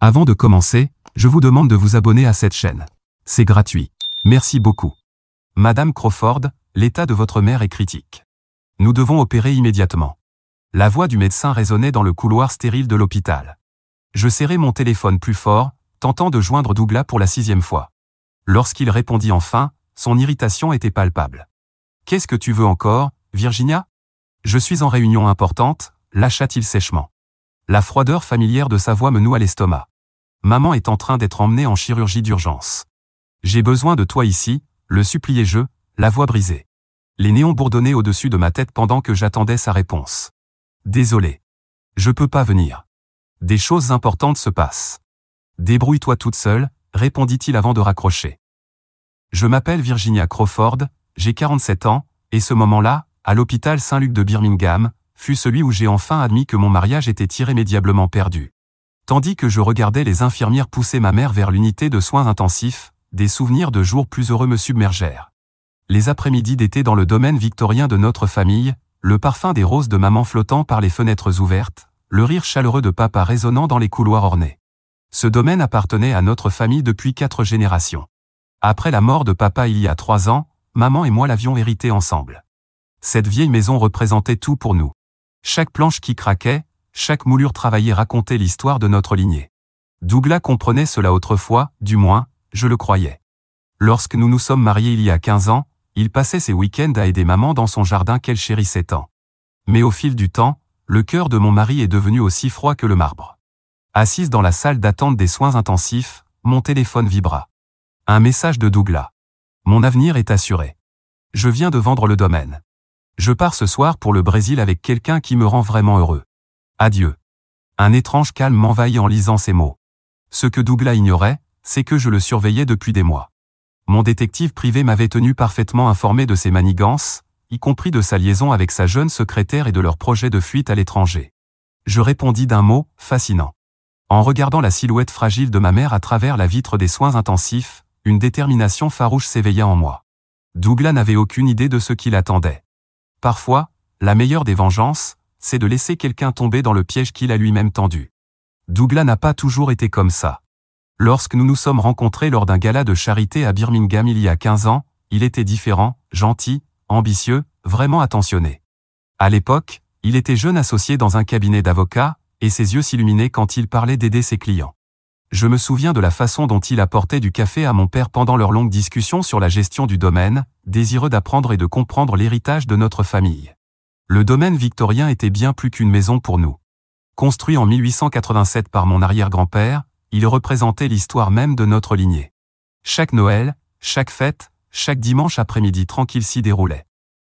Avant de commencer, je vous demande de vous abonner à cette chaîne. C'est gratuit. Merci beaucoup. Madame Crawford, l'état de votre mère est critique. Nous devons opérer immédiatement. La voix du médecin résonnait dans le couloir stérile de l'hôpital. Je serrai mon téléphone plus fort, tentant de joindre Douglas pour la 6e fois. Lorsqu'il répondit enfin, son irritation était palpable. « Qu'est-ce que tu veux encore, Virginia ? Je suis en réunion importante », lâcha-t-il sèchement. La froideur familière de sa voix me noua l'estomac. Maman est en train d'être emmenée en chirurgie d'urgence. J'ai besoin de toi ici, le suppliai-je, la voix brisée. Les néons bourdonnaient au-dessus de ma tête pendant que j'attendais sa réponse. Désolé. Je peux pas venir. Des choses importantes se passent. Débrouille-toi toute seule, répondit-il avant de raccrocher. Je m'appelle Virginia Crawford, j'ai 47 ans, et ce moment-là, à l'hôpital Saint-Luc de Birmingham, fut celui où j'ai enfin admis que mon mariage était irrémédiablement perdu. Tandis que je regardais les infirmières pousser ma mère vers l'unité de soins intensifs, des souvenirs de jours plus heureux me submergèrent. Les après-midi d'été dans le domaine victorien de notre famille, le parfum des roses de maman flottant par les fenêtres ouvertes, le rire chaleureux de papa résonnant dans les couloirs ornés. Ce domaine appartenait à notre famille depuis 4 générations. Après la mort de papa il y a 3 ans, maman et moi l'avions hérité ensemble. Cette vieille maison représentait tout pour nous. Chaque planche qui craquait, chaque moulure travaillée racontait l'histoire de notre lignée. Douglas comprenait cela autrefois, du moins, je le croyais. Lorsque nous nous sommes mariés il y a 15 ans, il passait ses week-ends à aider maman dans son jardin qu'elle chérissait tant. Mais au fil du temps, le cœur de mon mari est devenu aussi froid que le marbre. Assise dans la salle d'attente des soins intensifs, mon téléphone vibra. Un message de Douglas. Mon avenir est assuré. Je viens de vendre le domaine. Je pars ce soir pour le Brésil avec quelqu'un qui me rend vraiment heureux. Adieu. Un étrange calme m'envahit en lisant ces mots. Ce que Douglas ignorait, c'est que je le surveillais depuis des mois. Mon détective privé m'avait tenu parfaitement informé de ses manigances, y compris de sa liaison avec sa jeune secrétaire et de leur projet de fuite à l'étranger. Je répondis d'un mot, fascinant. En regardant la silhouette fragile de ma mère à travers la vitre des soins intensifs, une détermination farouche s'éveilla en moi. Douglas n'avait aucune idée de ce qui l'attendait. Parfois, la meilleure des vengeances, c'est de laisser quelqu'un tomber dans le piège qu'il a lui-même tendu. Douglas n'a pas toujours été comme ça. Lorsque nous nous sommes rencontrés lors d'un gala de charité à Birmingham il y a 15 ans, il était différent, gentil, ambitieux, vraiment attentionné. À l'époque, il était jeune associé dans un cabinet d'avocats, et ses yeux s'illuminaient quand il parlait d'aider ses clients. Je me souviens de la façon dont il apportait du café à mon père pendant leur longue discussion sur la gestion du domaine, désireux d'apprendre et de comprendre l'héritage de notre famille. Le domaine victorien était bien plus qu'une maison pour nous. Construit en 1887 par mon arrière-grand-père, il représentait l'histoire même de notre lignée. Chaque Noël, chaque fête, chaque dimanche après-midi tranquille s'y déroulait.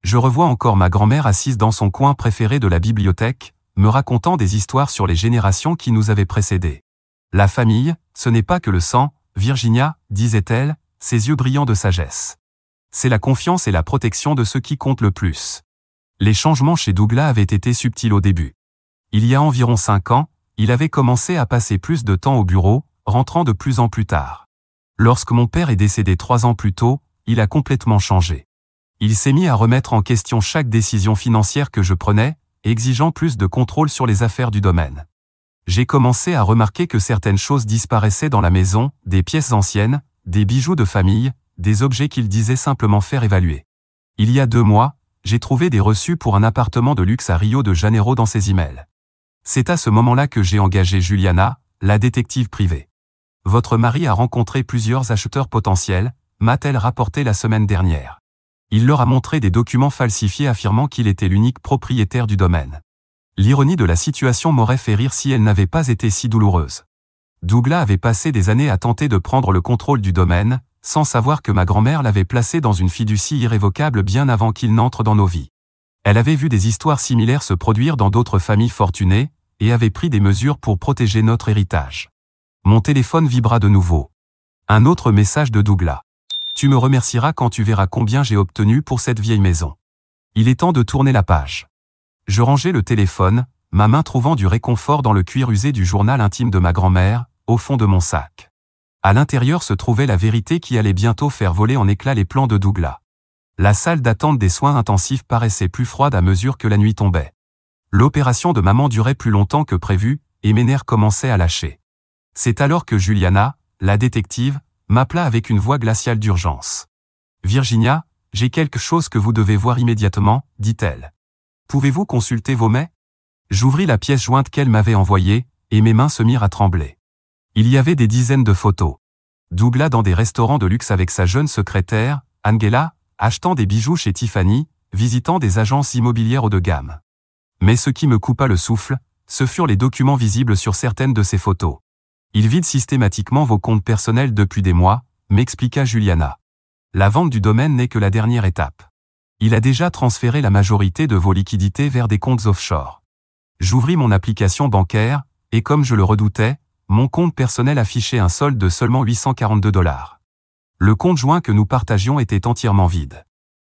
Je revois encore ma grand-mère assise dans son coin préféré de la bibliothèque, me racontant des histoires sur les générations qui nous avaient précédés. La famille, ce n'est pas que le sang, Virginia, disait-elle, ses yeux brillants de sagesse. C'est la confiance et la protection de ceux qui comptent le plus. Les changements chez Douglas avaient été subtils au début. Il y a environ 5 ans, il avait commencé à passer plus de temps au bureau, rentrant de plus en plus tard. Lorsque mon père est décédé 3 ans plus tôt, il a complètement changé. Il s'est mis à remettre en question chaque décision financière que je prenais, exigeant plus de contrôle sur les affaires du domaine. J'ai commencé à remarquer que certaines choses disparaissaient dans la maison, des pièces anciennes, des bijoux de famille, des objets qu'il disait simplement faire évaluer. Il y a 2 mois, j'ai trouvé des reçus pour un appartement de luxe à Rio de Janeiro dans ses emails. C'est à ce moment-là que j'ai engagé Juliana, la détective privée. Votre mari a rencontré plusieurs acheteurs potentiels, m'a-t-elle rapporté la semaine dernière. Il leur a montré des documents falsifiés affirmant qu'il était l'unique propriétaire du domaine. L'ironie de la situation m'aurait fait rire si elle n'avait pas été si douloureuse. Douglas avait passé des années à tenter de prendre le contrôle du domaine, sans savoir que ma grand-mère l'avait placé dans une fiducie irrévocable bien avant qu'il n'entre dans nos vies. Elle avait vu des histoires similaires se produire dans d'autres familles fortunées, et avait pris des mesures pour protéger notre héritage. Mon téléphone vibra de nouveau. Un autre message de Douglas. Tu me remercieras quand tu verras combien j'ai obtenu pour cette vieille maison. Il est temps de tourner la page. Je rangeai le téléphone, ma main trouvant du réconfort dans le cuir usé du journal intime de ma grand-mère, au fond de mon sac. À l'intérieur se trouvait la vérité qui allait bientôt faire voler en éclats les plans de Douglas. La salle d'attente des soins intensifs paraissait plus froide à mesure que la nuit tombait. L'opération de maman durait plus longtemps que prévu, et mes nerfs commençaient à lâcher. C'est alors que Juliana, la détective, m'appela avec une voix glaciale d'urgence. « Virginia, j'ai quelque chose que vous devez voir immédiatement, dit-elle. Pouvez-vous consulter vos mails ?» J'ouvris la pièce jointe qu'elle m'avait envoyée, et mes mains se mirent à trembler. Il y avait des dizaines de photos. Douglas dans des restaurants de luxe avec sa jeune secrétaire, Angela, achetant des bijoux chez Tiffany, visitant des agences immobilières haut de gamme. Mais ce qui me coupa le souffle, ce furent les documents visibles sur certaines de ces photos. Ils vident systématiquement vos comptes personnels depuis des mois, m'expliqua Juliana. La vente du domaine n'est que la dernière étape. Il a déjà transféré la majorité de vos liquidités vers des comptes offshore. J'ouvris mon application bancaire, et comme je le redoutais, mon compte personnel affichait un solde de seulement $842. Le compte joint que nous partagions était entièrement vide.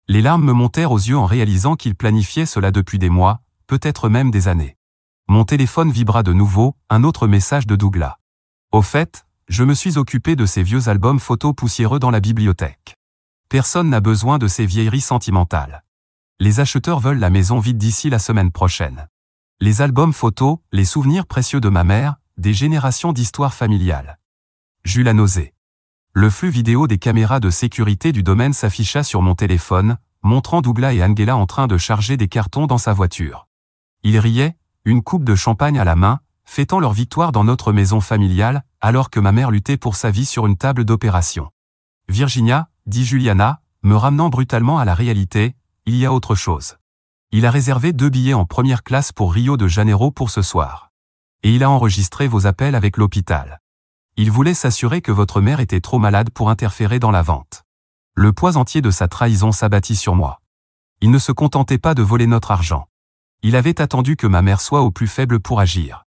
Les larmes me montèrent aux yeux en réalisant qu'il planifiait cela depuis des mois, peut-être même des années. Mon téléphone vibra de nouveau, un autre message de Douglas. Au fait, je me suis occupé de ces vieux albums photos poussiéreux dans la bibliothèque. Personne n'a besoin de ces vieilleries sentimentales. Les acheteurs veulent la maison vide d'ici la semaine prochaine. Les albums photos, les souvenirs précieux de ma mère, des générations d'histoires familiales. J'eus la nausée. Le flux vidéo des caméras de sécurité du domaine s'afficha sur mon téléphone, montrant Douglas et Angela en train de charger des cartons dans sa voiture. Ils riaient, une coupe de champagne à la main, fêtant leur victoire dans notre maison familiale, alors que ma mère luttait pour sa vie sur une table d'opération. « Virginia, » dit Juliana, me ramenant brutalement à la réalité, il y a autre chose. Il a réservé 2 billets en première classe pour Rio de Janeiro pour ce soir. Et il a enregistré vos appels avec l'hôpital. Il voulait s'assurer que votre mère était trop malade pour interférer dans la vente. Le poids entier de sa trahison s'abattit sur moi. Il ne se contentait pas de voler notre argent. Il avait attendu que ma mère soit au plus faible pour agir.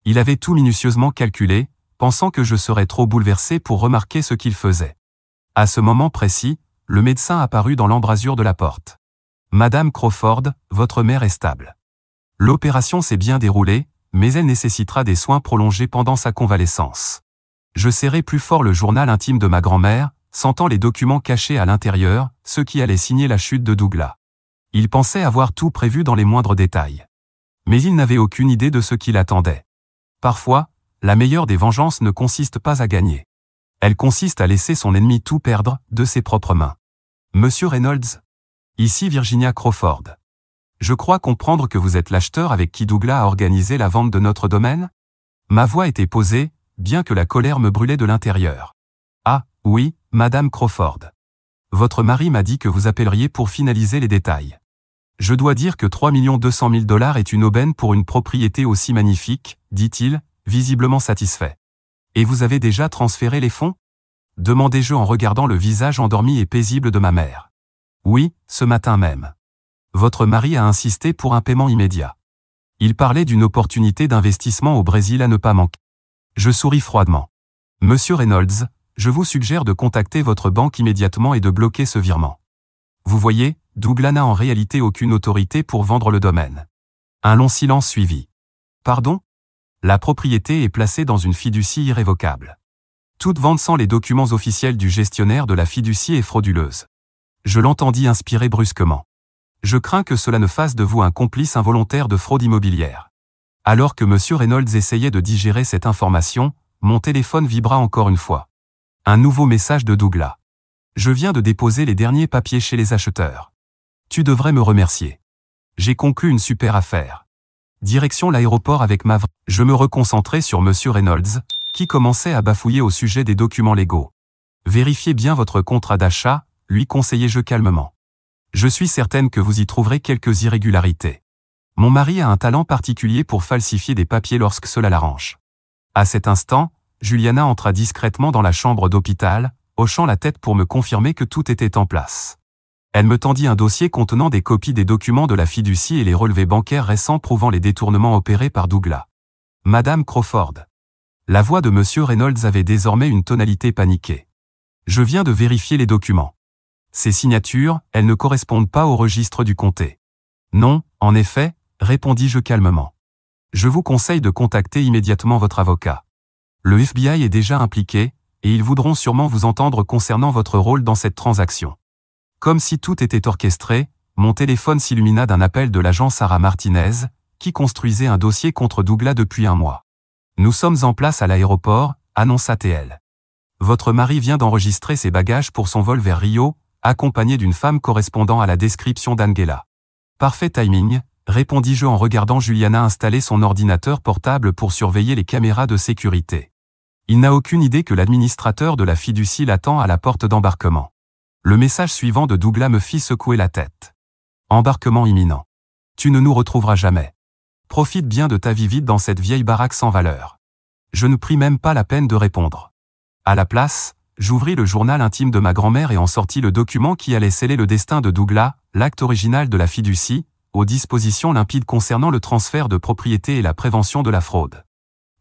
Il avait tout minutieusement calculé, pensant que je serais trop bouleversé pour remarquer ce qu'il faisait. À ce moment précis, le médecin apparut dans l'embrasure de la porte. « Madame Crawford, votre mère est stable. L'opération s'est bien déroulée, mais elle nécessitera des soins prolongés pendant sa convalescence. » Je serrai plus fort le journal intime de ma grand-mère, sentant les documents cachés à l'intérieur, ceux qui allaient signer la chute de Douglas. Il pensait avoir tout prévu dans les moindres détails. Mais il n'avait aucune idée de ce qui l'attendait. Parfois, la meilleure des vengeances ne consiste pas à gagner. Elle consiste à laisser son ennemi tout perdre, de ses propres mains. Monsieur Reynolds. Ici Virginia Crawford. Je crois comprendre que vous êtes l'acheteur avec qui Douglas a organisé la vente de notre domaine? Ma voix était posée, bien que la colère me brûlait de l'intérieur. Ah, oui, Madame Crawford. Votre mari m'a dit que vous appelleriez pour finaliser les détails. Je dois dire que $3 200 000 est une aubaine pour une propriété aussi magnifique, dit-il, visiblement satisfait. Et vous avez déjà transféré les fonds? Demandai-je en regardant le visage endormi et paisible de ma mère. Oui, ce matin même. Votre mari a insisté pour un paiement immédiat. Il parlait d'une opportunité d'investissement au Brésil à ne pas manquer. Je souris froidement. Monsieur Reynolds, je vous suggère de contacter votre banque immédiatement et de bloquer ce virement. Vous voyez, Douglas n'a en réalité aucune autorité pour vendre le domaine. Un long silence suivit. Pardon? La propriété est placée dans une fiducie irrévocable. Toute vente sans les documents officiels du gestionnaire de la fiducie est frauduleuse. Je l'entendis inspirer brusquement. Je crains que cela ne fasse de vous un complice involontaire de fraude immobilière. Alors que M. Reynolds essayait de digérer cette information, mon téléphone vibra encore une fois. Un nouveau message de Douglas. Je viens de déposer les derniers papiers chez les acheteurs. Tu devrais me remercier. J'ai conclu une super affaire. Direction l'aéroport avec ma... Je me reconcentrai sur M. Reynolds, qui commençait à bafouiller au sujet des documents légaux. Vérifiez bien votre contrat d'achat, lui conseillai-je calmement. Je suis certaine que vous y trouverez quelques irrégularités. Mon mari a un talent particulier pour falsifier des papiers lorsque cela l'arrange. À cet instant, Juliana entra discrètement dans la chambre d'hôpital, hochant la tête pour me confirmer que tout était en place. Elle me tendit un dossier contenant des copies des documents de la fiducie et les relevés bancaires récents prouvant les détournements opérés par Douglas. Madame Crawford. La voix de Monsieur Reynolds avait désormais une tonalité paniquée. Je viens de vérifier les documents. Ces signatures, elles ne correspondent pas au registre du comté. Non, en effet, répondis-je calmement. Je vous conseille de contacter immédiatement votre avocat. Le FBI est déjà impliqué, et ils voudront sûrement vous entendre concernant votre rôle dans cette transaction. Comme si tout était orchestré, mon téléphone s'illumina d'un appel de l'agent Sarah Martinez, qui construisait un dossier contre Douglas depuis un mois. Nous sommes en place à l'aéroport, annonça TL. Votre mari vient d'enregistrer ses bagages pour son vol vers Rio, accompagné d'une femme correspondant à la description d'Angela. Parfait timing, répondis-je en regardant Juliana installer son ordinateur portable pour surveiller les caméras de sécurité. Il n'a aucune idée que l'administrateur de la fiducie l'attend à la porte d'embarquement. Le message suivant de Douglas me fit secouer la tête. Embarquement imminent. Tu ne nous retrouveras jamais. Profite bien de ta vie vide dans cette vieille baraque sans valeur. Je ne pris même pas la peine de répondre. À la place, j'ouvris le journal intime de ma grand-mère et en sortis le document qui allait sceller le destin de Douglas, l'acte original de la fiducie, aux dispositions limpides concernant le transfert de propriété et la prévention de la fraude.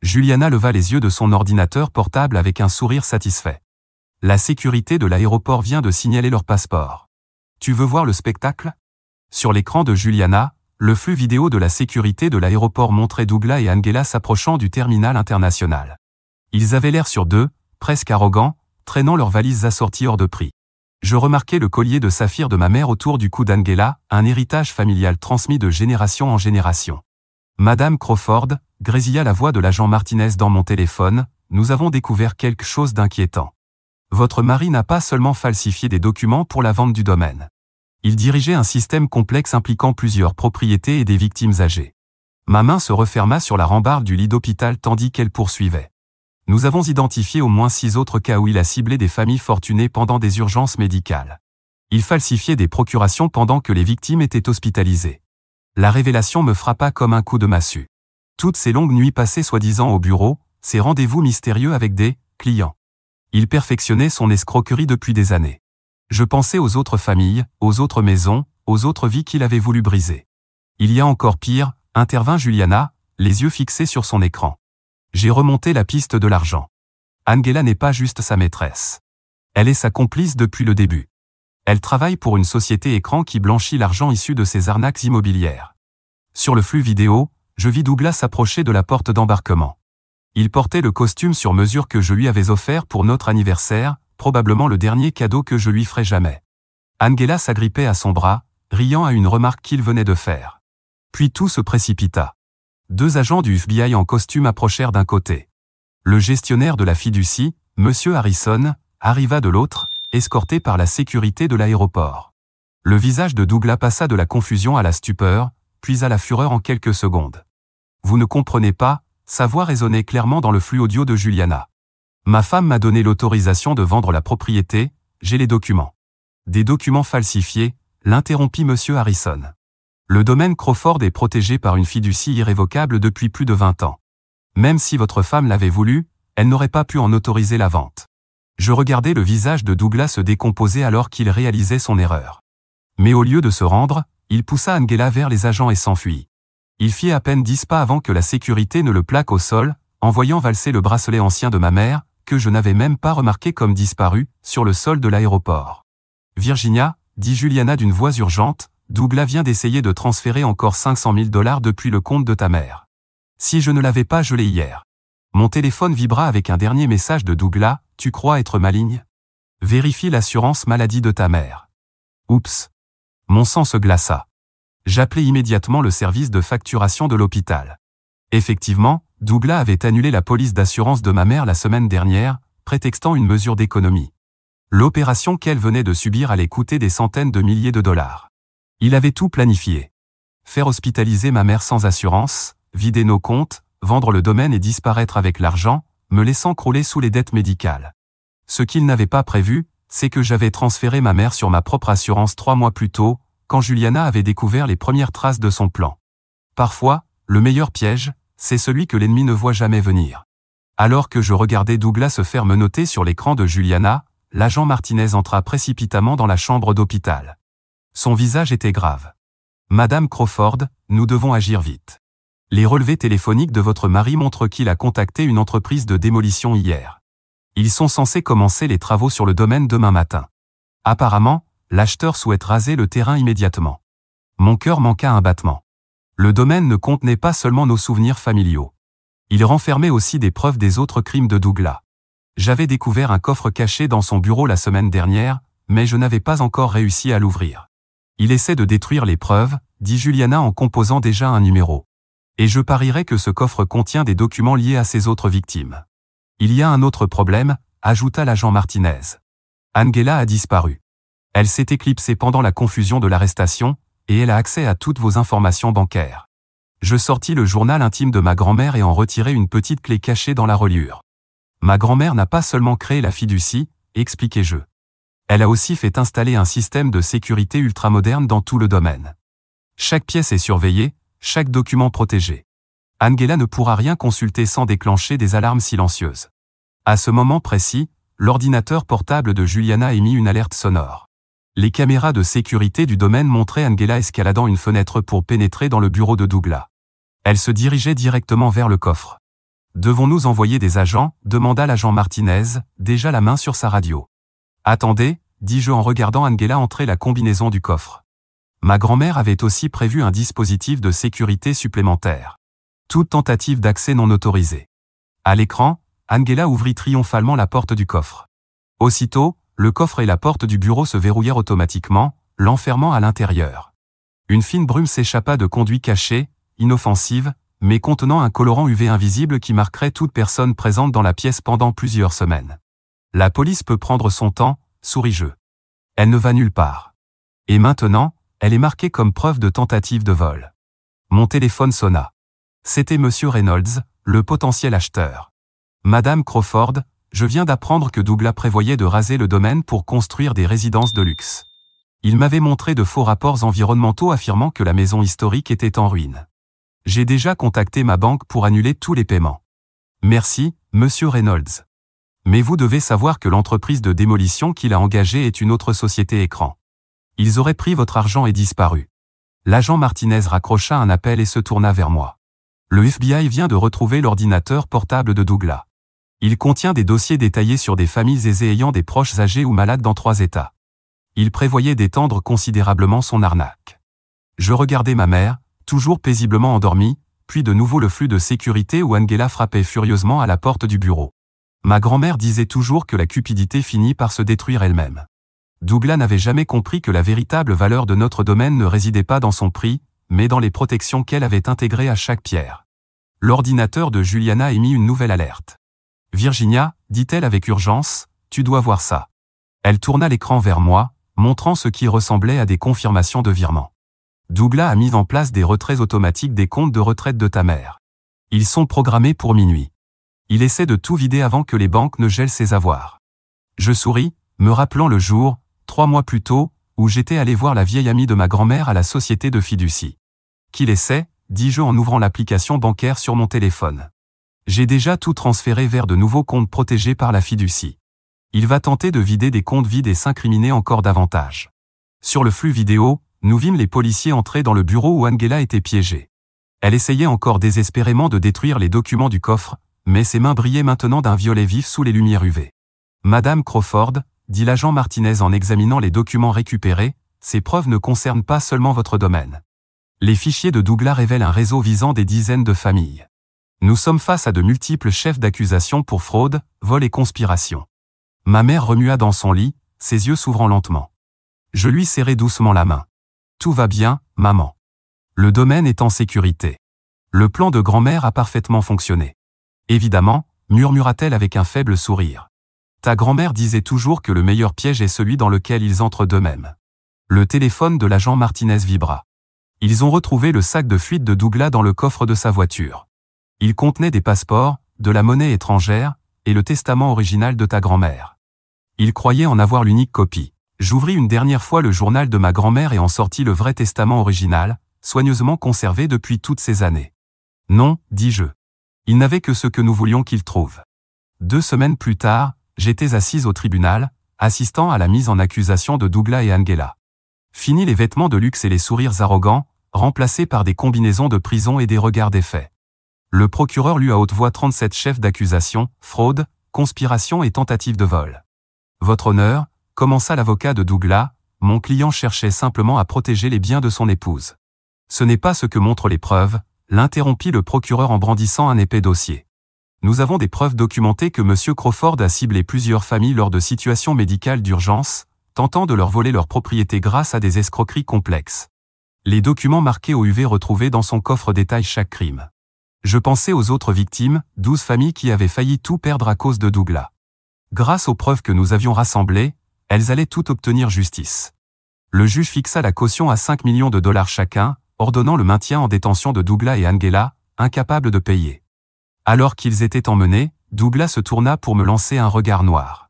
Juliana leva les yeux de son ordinateur portable avec un sourire satisfait. La sécurité de l'aéroport vient de signaler leur passeport. Tu veux voir le spectacle? Sur l'écran de Juliana, le flux vidéo de la sécurité de l'aéroport montrait Douglas et Angela s'approchant du terminal international. Ils avaient l'air sur deux, presque arrogants, traînant leurs valises assorties hors de prix. Je remarquai le collier de saphir de ma mère autour du cou d'Angela, un héritage familial transmis de génération en génération. Madame Crawford, grésilla la voix de l'agent Martinez dans mon téléphone, nous avons découvert quelque chose d'inquiétant. Votre mari n'a pas seulement falsifié des documents pour la vente du domaine. Il dirigeait un système complexe impliquant plusieurs propriétés et des victimes âgées. Ma main se referma sur la rambarde du lit d'hôpital tandis qu'elle poursuivait. Nous avons identifié au moins 6 autres cas où il a ciblé des familles fortunées pendant des urgences médicales. Il falsifiait des procurations pendant que les victimes étaient hospitalisées. La révélation me frappa comme un coup de massue. Toutes ces longues nuits passées soi-disant au bureau, ces rendez-vous mystérieux avec des clients. Il perfectionnait son escroquerie depuis des années. Je pensais aux autres familles, aux autres maisons, aux autres vies qu'il avait voulu briser. Il y a encore pire, intervint Juliana, les yeux fixés sur son écran. J'ai remonté la piste de l'argent. Angela n'est pas juste sa maîtresse. Elle est sa complice depuis le début. Elle travaille pour une société écran qui blanchit l'argent issu de ses arnaques immobilières. Sur le flux vidéo, je vis Douglas s'approcher de la porte d'embarquement. Il portait le costume sur mesure que je lui avais offert pour notre anniversaire, probablement le dernier cadeau que je lui ferai jamais. Angela s'agrippait à son bras, riant à une remarque qu'il venait de faire. Puis tout se précipita. 2 agents du FBI en costume approchèrent d'un côté. Le gestionnaire de la fiducie, M. Harrison, arriva de l'autre, escorté par la sécurité de l'aéroport. Le visage de Douglas passa de la confusion à la stupeur, puis à la fureur en quelques secondes. Vous ne comprenez pas, sa voix résonnait clairement dans le flux audio de Juliana. Ma femme m'a donné l'autorisation de vendre la propriété, j'ai les documents. Des documents falsifiés, l'interrompit M. Harrison. Le domaine Crawford est protégé par une fiducie irrévocable depuis plus de 20 ans. Même si votre femme l'avait voulu, elle n'aurait pas pu en autoriser la vente. Je regardais le visage de Douglas se décomposer alors qu'il réalisait son erreur. Mais au lieu de se rendre, il poussa Angela vers les agents et s'enfuit. Il fit à peine 10 pas avant que la sécurité ne le plaque au sol, en voyant valser le bracelet ancien de ma mère, que je n'avais même pas remarqué comme disparu, sur le sol de l'aéroport. Virginia, dit Juliana d'une voix urgente, Douglas vient d'essayer de transférer encore 500 000 $ depuis le compte de ta mère. Si je ne l'avais pas gelé hier. Mon téléphone vibra avec un dernier message de Douglas, tu crois être maligne? Vérifie l'assurance maladie de ta mère. Oups. Mon sang se glaça. J'appelai immédiatement le service de facturation de l'hôpital. Effectivement, Douglas avait annulé la police d'assurance de ma mère la semaine dernière, prétextant une mesure d'économie. L'opération qu'elle venait de subir allait coûter des centaines de milliers de dollars. Il avait tout planifié. Faire hospitaliser ma mère sans assurance, vider nos comptes, vendre le domaine et disparaître avec l'argent, me laissant crouler sous les dettes médicales. Ce qu'il n'avait pas prévu, c'est que j'avais transféré ma mère sur ma propre assurance 3 mois plus tôt, quand Juliana avait découvert les premières traces de son plan. Parfois, le meilleur piège, c'est celui que l'ennemi ne voit jamais venir. Alors que je regardais Douglas se faire menotter sur l'écran de Juliana, l'agent Martinez entra précipitamment dans la chambre d'hôpital. Son visage était grave. Madame Crawford, nous devons agir vite. Les relevés téléphoniques de votre mari montrent qu'il a contacté une entreprise de démolition hier. Ils sont censés commencer les travaux sur le domaine demain matin. Apparemment, l'acheteur souhaite raser le terrain immédiatement. Mon cœur manqua un battement. Le domaine ne contenait pas seulement nos souvenirs familiaux. Il renfermait aussi des preuves des autres crimes de Douglas. J'avais découvert un coffre caché dans son bureau la semaine dernière, mais je n'avais pas encore réussi à l'ouvrir. Il essaie de détruire les preuves, dit Juliana en composant déjà un numéro. Et je parierais que ce coffre contient des documents liés à ces autres victimes. Il y a un autre problème, ajouta l'agent Martinez. Angela a disparu. Elle s'est éclipsée pendant la confusion de l'arrestation, et elle a accès à toutes vos informations bancaires. Je sortis le journal intime de ma grand-mère et en retirai une petite clé cachée dans la reliure. Ma grand-mère n'a pas seulement créé la fiducie, expliquai-je. Elle a aussi fait installer un système de sécurité ultramoderne dans tout le domaine. Chaque pièce est surveillée, chaque document protégé. Angela ne pourra rien consulter sans déclencher des alarmes silencieuses. À ce moment précis, l'ordinateur portable de Juliana émit une alerte sonore. Les caméras de sécurité du domaine montraient Angela escaladant une fenêtre pour pénétrer dans le bureau de Douglas. Elle se dirigeait directement vers le coffre. « Devons-nous envoyer des agents ?» demanda l'agent Martinez, déjà la main sur sa radio. « Attendez » dis-je en regardant Angela entrer la combinaison du coffre. Ma grand-mère avait aussi prévu un dispositif de sécurité supplémentaire. Toute tentative d'accès non autorisée. À l'écran, Angela ouvrit triomphalement la porte du coffre. Aussitôt, le coffre et la porte du bureau se verrouillèrent automatiquement, l'enfermant à l'intérieur. Une fine brume s'échappa de conduits cachés, inoffensive, mais contenant un colorant UV invisible qui marquerait toute personne présente dans la pièce pendant plusieurs semaines. La police peut prendre son temps, souris-je. Elle ne va nulle part. Et maintenant, elle est marquée comme preuve de tentative de vol. Mon téléphone sonna. C'était Monsieur Reynolds, le potentiel acheteur. Madame Crawford, je viens d'apprendre que Douglas prévoyait de raser le domaine pour construire des résidences de luxe. Il m'avait montré de faux rapports environnementaux affirmant que la maison historique était en ruine. J'ai déjà contacté ma banque pour annuler tous les paiements. Merci, Monsieur Reynolds. Mais vous devez savoir que l'entreprise de démolition qu'il a engagée est une autre société écran. Ils auraient pris votre argent et disparu. L'agent Martinez raccrocha un appel et se tourna vers moi. Le FBI vient de retrouver l'ordinateur portable de Douglas. Il contient des dossiers détaillés sur des familles aisées ayant des proches âgés ou malades dans 3 États. Il prévoyait d'étendre considérablement son arnaque. Je regardais ma mère, toujours paisiblement endormie, puis de nouveau le flux de sécurité où Angela frappait furieusement à la porte du bureau. Ma grand-mère disait toujours que la cupidité finit par se détruire elle-même. Douglas n'avait jamais compris que la véritable valeur de notre domaine ne résidait pas dans son prix, mais dans les protections qu'elle avait intégrées à chaque pierre. L'ordinateur de Juliana émit une nouvelle alerte. « Virginia, dit-elle avec urgence, tu dois voir ça. » Elle tourna l'écran vers moi, montrant ce qui ressemblait à des confirmations de virement. « Douglas a mis en place des retraits automatiques des comptes de retraite de ta mère. Ils sont programmés pour minuit. Il essaie de tout vider avant que les banques ne gèlent ses avoirs. » Je souris, me rappelant le jour, 3 mois plus tôt, où j'étais allé voir la vieille amie de ma grand-mère à la société de fiducie. « Qu'il essaie ?» dis-je en ouvrant l'application bancaire sur mon téléphone. J'ai déjà tout transféré vers de nouveaux comptes protégés par la fiducie. Il va tenter de vider des comptes vides et s'incriminer encore davantage. Sur le flux vidéo, nous vîmes les policiers entrer dans le bureau où Angela était piégée. Elle essayait encore désespérément de détruire les documents du coffre, mais ses mains brillaient maintenant d'un violet vif sous les lumières UV. « Madame Crawford, dit l'agent Martinez en examinant les documents récupérés, ces preuves ne concernent pas seulement votre domaine. Les fichiers de Douglas révèlent un réseau visant des dizaines de familles. Nous sommes face à de multiples chefs d'accusation pour fraude, vol et conspiration. » Ma mère remua dans son lit, ses yeux s'ouvrant lentement. Je lui serrai doucement la main. « Tout va bien, maman. Le domaine est en sécurité. Le plan de grand-mère a parfaitement fonctionné. Évidemment, murmura-t-elle avec un faible sourire. Ta grand-mère disait toujours que le meilleur piège est celui dans lequel ils entrent d'eux-mêmes. Le téléphone de l'agent Martinez vibra. Ils ont retrouvé le sac de fuite de Douglas dans le coffre de sa voiture. Il contenait des passeports, de la monnaie étrangère, et le testament original de ta grand-mère. Il croyait en avoir l'unique copie. J'ouvris une dernière fois le journal de ma grand-mère et en sortis le vrai testament original, soigneusement conservé depuis toutes ces années. Non, dis-je. Il n'avait que ce que nous voulions qu'il trouve. 2 semaines plus tard, j'étais assise au tribunal, assistant à la mise en accusation de Douglas et Angela. Fini les vêtements de luxe et les sourires arrogants, remplacés par des combinaisons de prison et des regards défaits. Le procureur lut à haute voix 37 chefs d'accusation, fraude, conspiration et tentative de vol. Votre honneur, commença l'avocat de Douglas, mon client cherchait simplement à protéger les biens de son épouse. Ce n'est pas ce que montrent les preuves, l'interrompit le procureur en brandissant un épais dossier. Nous avons des preuves documentées que M. Crawford a ciblé plusieurs familles lors de situations médicales d'urgence, tentant de leur voler leurs propriétés grâce à des escroqueries complexes. Les documents marqués au UV retrouvés dans son coffre détaillent chaque crime. Je pensais aux autres victimes, 12 familles qui avaient failli tout perdre à cause de Douglas. Grâce aux preuves que nous avions rassemblées, elles allaient toutes obtenir justice. Le juge fixa la caution à 5 millions de dollars chacun, ordonnant le maintien en détention de Douglas et Angela, incapables de payer. Alors qu'ils étaient emmenés, Douglas se tourna pour me lancer un regard noir.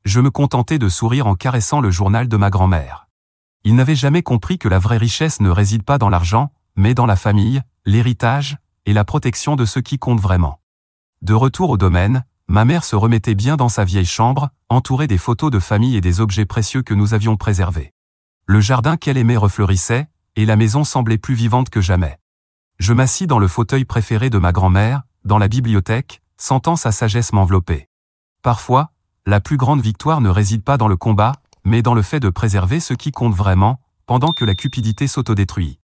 Je me contentais de sourire en caressant le journal de ma grand-mère. Il n'avait jamais compris que la vraie richesse ne réside pas dans l'argent, mais dans la famille, l'héritage, et la protection de ceux qui comptent vraiment. De retour au domaine, ma mère se remettait bien dans sa vieille chambre, entourée des photos de famille et des objets précieux que nous avions préservés. Le jardin qu'elle aimait refleurissait, et la maison semblait plus vivante que jamais. Je m'assis dans le fauteuil préféré de ma grand-mère, dans la bibliothèque, sentant sa sagesse m'envelopper. Parfois, la plus grande victoire ne réside pas dans le combat, mais dans le fait de préserver ce qui compte vraiment, pendant que la cupidité s'autodétruit.